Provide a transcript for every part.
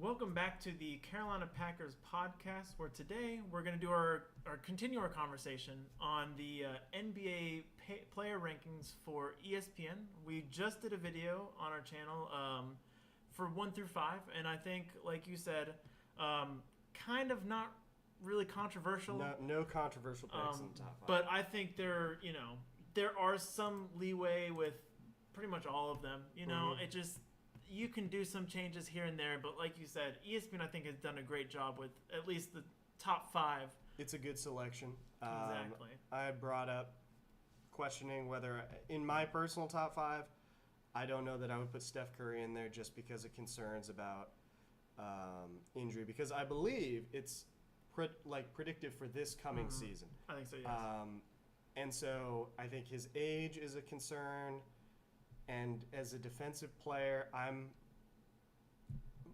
Welcome back to the Carolina Packers podcast, where today we're going to do our continue our conversation on the NBA player rankings for ESPN. We just did a video on our channel for 1 through 5, and I think, like you said, kind of not really controversial. No controversial picks in the top 5. But I think there are some leeway with pretty much all of them. It just. You can do some changes here and there, but like you said, ESPN I think has done a great job with at least the top 5. It's a good selection. Exactly. I brought up questioning whether, in my personal top 5, I don't know that I would put Steph Curry in there just because of concerns about injury, because I believe it's predictive for this coming season. I think so, yes. And so I think his age is a concern. And as a defensive player, I'm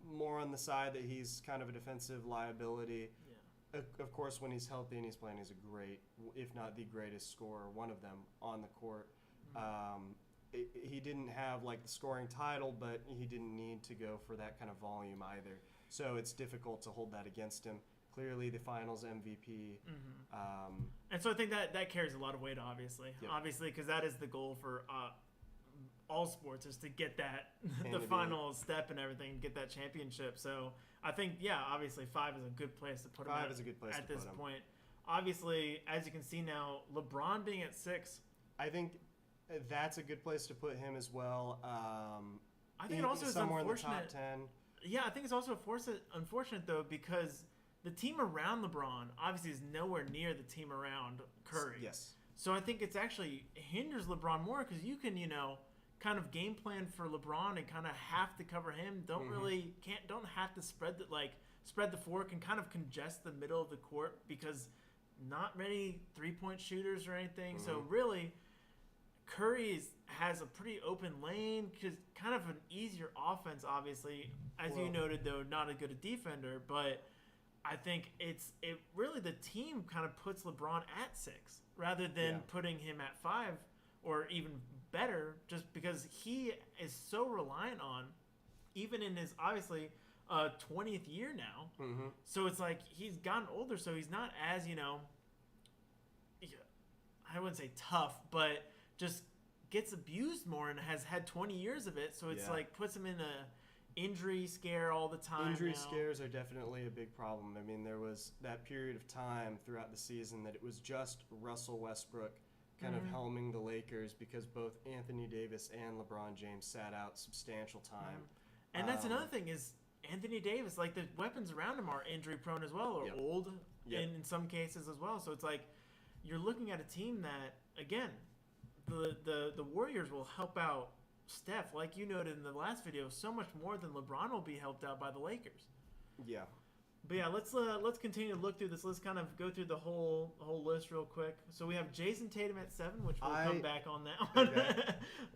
more on the side that he's kind of a defensive liability. Yeah. Of course, when he's healthy and he's playing, he's a great, if not the greatest scorer, one of them on the court. He didn't have the scoring title, but he didn't need to go for that kind of volume either. So it's difficult to hold that against him. Clearly, the Finals MVP. And so I think that carries a lot of weight, obviously. Yep. Obviously, because that is the goal for all sports, is to get that the NBA. final step and everything, get that championship. So I think, obviously 5 is a good place to put him. 5 is a good place at to this put him. point. Obviously, as you can see now, LeBron being at 6. I think that's a good place to put him as well. I think it also is somewhere unfortunate. in the top 10. Yeah, I think it's also unfortunate though, because the team around LeBron obviously is nowhere near the team around Curry. Yes. So I think it's actually hinders LeBron more, because you can kind of game plan for LeBron and kind of have to cover him. Don't have to spread the floor, can kind of congest the middle of the court because not many 3-point shooters or anything. So really, Curry has a pretty open lane, because kind of an easier offense, obviously. As you noted, though, not a good defender, but I think it really the team kind of puts LeBron at 6 rather than putting him at 5, or even better, just because he is so reliant on, even in his obviously 20th year now. So it's like he's gotten older, so he's not as I wouldn't say tough, but just gets abused more and has had 20 years of it. So it's puts him in a injury scare all the time. Injury now. scares are definitely a big problem. I mean, there was that period of time throughout the season that it was just Russell Westbrook kind of helming the Lakers, because both Anthony Davis and LeBron James sat out substantial time. And that's another thing is Anthony Davis, the weapons around him are injury prone as well, or old in some cases as well. So it's like you're looking at a team that, again, the Warriors will help out Steph, like you noted in the last video, so much more than LeBron will be helped out by the Lakers. Yeah. But let's continue to look through this. Let's kind of go through the whole list real quick. So we have Jason Tatum at 7, which we'll come back on that one. Okay.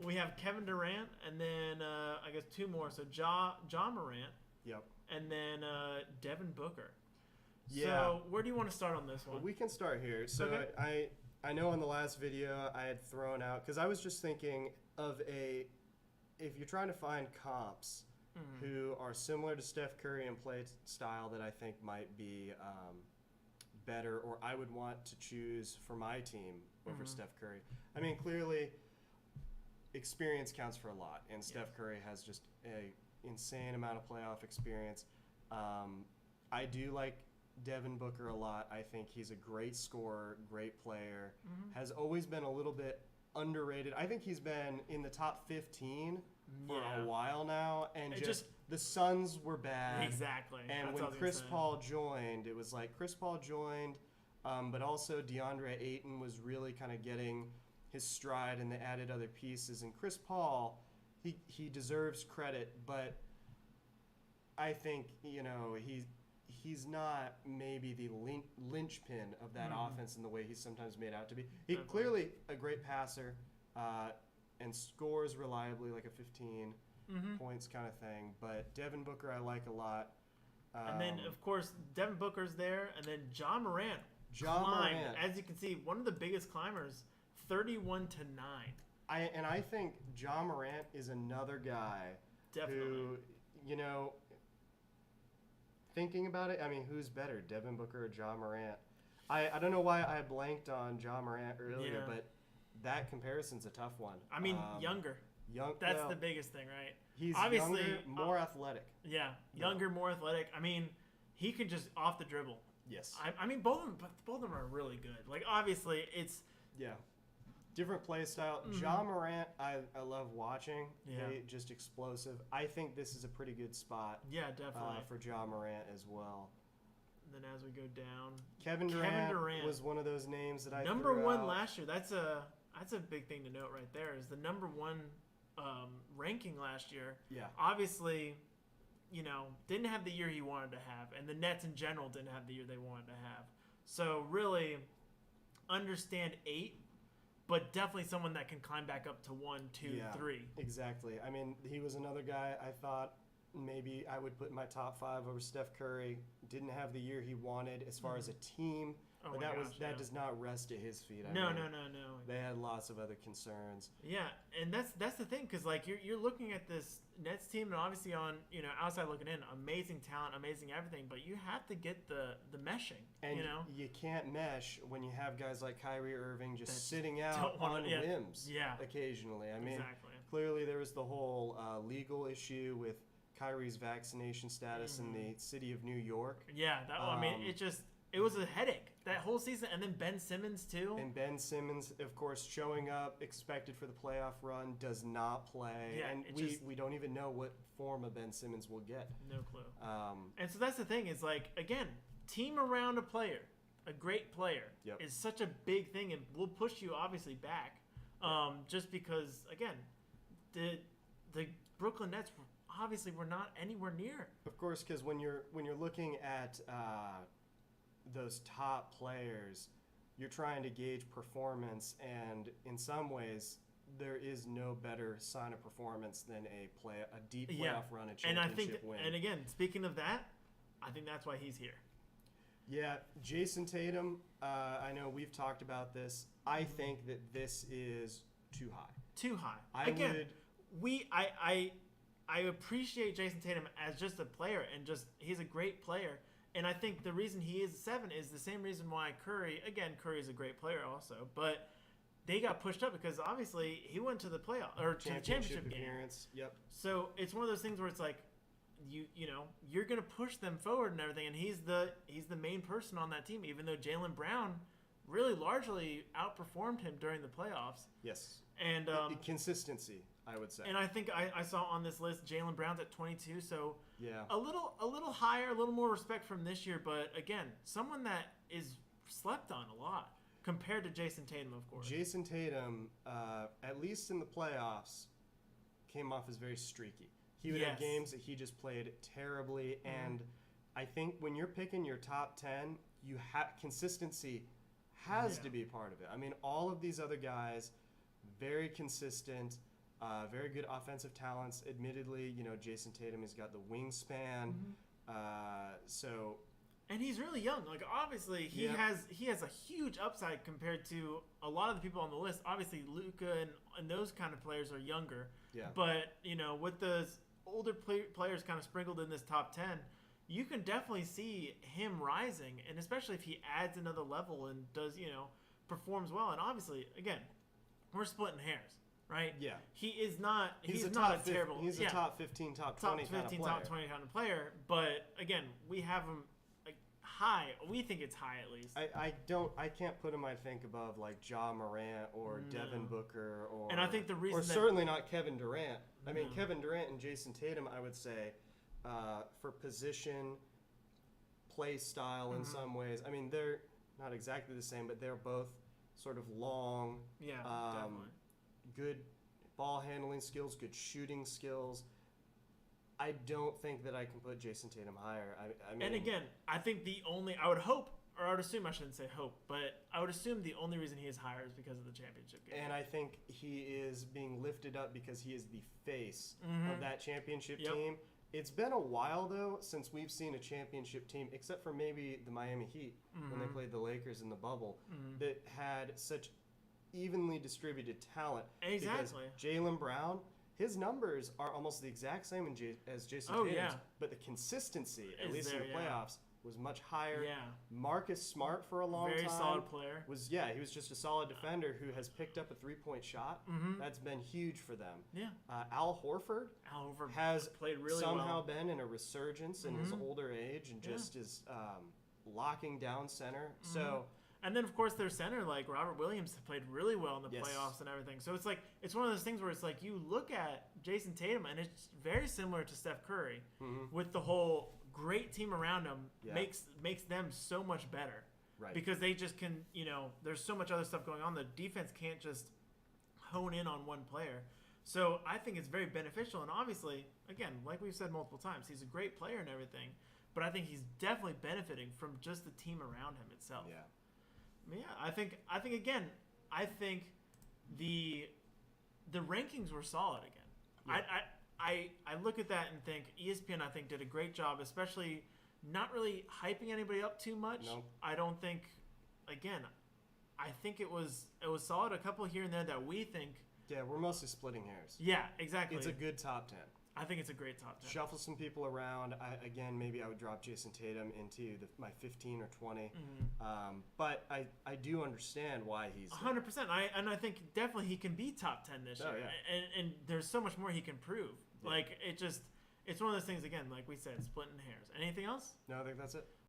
We have Kevin Durant, and then I guess 2 more. So Ja Morant. Yep. And then Devin Booker. Yeah. So where do you want to start on this one? We can start here. So Okay. I know in the last video I had thrown out, because I was just thinking of if you're trying to find comps who are similar to Steph Curry in play style that I think might be better, or I would want to choose for my team over Steph Curry. I mean, clearly experience counts for a lot, and Steph Curry has just a insane amount of playoff experience. I do like Devin Booker a lot. I think he's a great scorer, great player, has always been a little bit underrated. I think he's been in the top 15 for a while now, and just the Suns were bad. Exactly. And That's when Chris Paul joined, it was like Chris Paul joined, but also DeAndre Ayton was really kind of getting his stride, and they added other pieces. And Chris Paul, he deserves credit, but I think he's not maybe the linchpin of that offense in the way he's sometimes made out to be. He clearly a great passer and scores reliably, like a 15 points kind of thing. But Devin Booker I like a lot. And then, of course, Devin Booker's there, and then Ja Morant. Morant. As you can see, one of the biggest climbers, 31-9. I think Ja Morant is another guy Definitely. who, thinking about it, I mean, who's better, Devin Booker or Ja Morant? I don't know why I blanked on Ja Morant earlier, but that comparison's a tough one. I mean, younger. That's the biggest thing, right? He's obviously younger, more athletic. Yeah, younger, more athletic. I mean, he can just off the dribble. Yes. I mean, both of them are really good. Like, obviously, it's different play style. Ja Morant, I love watching. Yeah. Just explosive. I think this is a pretty good spot. Yeah, definitely. For Ja Morant as well. And then as we go down, Kevin Durant was one of those names that I number threw one out. last year. That's a big thing to note right there. Is the number one ranking last year. Yeah. Obviously, didn't have the year he wanted to have, and the Nets in general didn't have the year they wanted to have. So really, understand 8, but definitely someone that can climb back up to 1, 2, 3. Exactly. I mean, he was another guy I thought maybe I would put in my top 5 over Steph Curry. Didn't have the year he wanted as far as a team. Oh but that does not rest at his feet. I No. mean, They had lots of other concerns. Yeah, and that's the thing, because like you're looking at this Nets team, and obviously on outside looking in, amazing talent, amazing everything, but you have to get the meshing. And you can't mesh when you have guys like Kyrie Irving just sitting out on whims. Occasionally. I mean, clearly there was the whole legal issue with Kyrie's vaccination status in the city of New York. Yeah, I mean, it was a headache that whole season, and then Ben Simmons too. And Ben Simmons, of course, showing up, expected for the playoff run, does not play. Yeah, and we don't even know what form of Ben Simmons will get. No clue. And so that's the thing, is like, again, team around a player, a great player, is such a big thing, and will push you obviously back. Just because, again, the Brooklyn Nets obviously were not anywhere near. Of course, because when you're looking at those top players, you're trying to gauge performance, and in some ways, there is no better sign of performance than a deep playoff run, a championship win. And again, speaking of that, I think that's why he's here. Yeah, Jason Tatum. I know we've talked about this. I think that this is too high. Too high. I appreciate Jason Tatum as just a player, and he's a great player. And I think the reason he is 7 is the same reason why Curry is a great player also, but they got pushed up because obviously he went to the playoff or to the championship appearance. Game. Yep. So it's one of those things where it's like you're gonna push them forward and everything, and he's the main person on that team, even though Jaylen Brown really largely outperformed him during the playoffs. Yes. And consistency, I would say. And I think I saw on this list Jaylen Brown's at 22, so yeah, a little higher, a little more respect from this year. But again, someone that is slept on a lot compared to Jason Tatum, of course. Jason Tatum, at least in the playoffs, came off as very streaky. He would have games that he just played terribly, and I think when you're picking your top 10, you have consistency has to be part of it. I mean, all of these other guys, very consistent, very good offensive talents. Admittedly, Jason Tatum has got the wingspan, and he's really young. Like, obviously, he has a huge upside compared to a lot of the people on the list. Obviously, Luka and those kind of players are younger. Yeah. But with those older players kind of sprinkled in this top 10, you can definitely see him rising, and especially if he adds another level and does, performs well. And obviously, again, we're splitting hairs, right? Yeah. He's not a terrible. He's a top 15, top 20 kind of player. Top 20 kind of player. But again, we have him high. We think it's high at least. I can't put him, I think, above like Ja Morant or Devin Booker and I think the reason certainly not Kevin Durant. I mean, Kevin Durant and Jason Tatum, I would say, for position, play style in some ways. I mean, they're not exactly the same, but they're both sort of long, definitely. Good ball handling skills, good shooting skills. I don't think that I can put Jason Tatum higher. I mean, and again, I think I would hope, or I would assume, I shouldn't say hope, but I would assume the only reason he is higher is because of the championship game. And I think he is being lifted up because he is the face of that championship team. It's been a while, though, since we've seen a championship team, except for maybe the Miami Heat when they played the Lakers in the bubble, that had such evenly distributed talent. Exactly. Because Jaylen Brown, his numbers are almost the exact same as Jason Oh, Tatum's, yeah. but the consistency, at Is least there, in the yeah. playoffs, was much higher. Yeah. Marcus Smart for a long Very time solid player. he was just a solid defender who has picked up a 3-point shot. That's been huge for them. Yeah. Al Horford Al Horford has played really somehow well. been in a resurgence in his older age and just is locking down center. So And then, of course, their center, like Robert Williams, played really well in the Yes. playoffs and everything. So it's like it's one of those things where it's like you look at Jason Tatum, and it's very similar to Steph Curry, with the whole great team around him Yeah. makes them so much better. Right. Because they just can, there's so much other stuff going on. The defense can't just hone in on one player. So I think it's very beneficial. And obviously, again, like we've said multiple times, he's a great player and everything. But I think he's definitely benefiting from just the team around him itself. yeah. Yeah, I think again, I think the rankings were solid again. Yeah. I look at that and think ESPN I think did a great job, especially not really hyping anybody up too much. Nope. I don't think again, I think it was solid. A couple here and there that we think. Yeah, we're mostly splitting hairs. Yeah, exactly. It's a good top 10. I think it's a great top 10. Shuffle some people around. Maybe I would drop Jason Tatum into my 15 or 20. But I do understand why he's there. 100%. I think definitely he can be top 10 this Oh, year. yeah. And there's so much more he can prove. Yeah. Like it's one of those things again, like we said, splitting hairs. Anything else? No, I think that's it.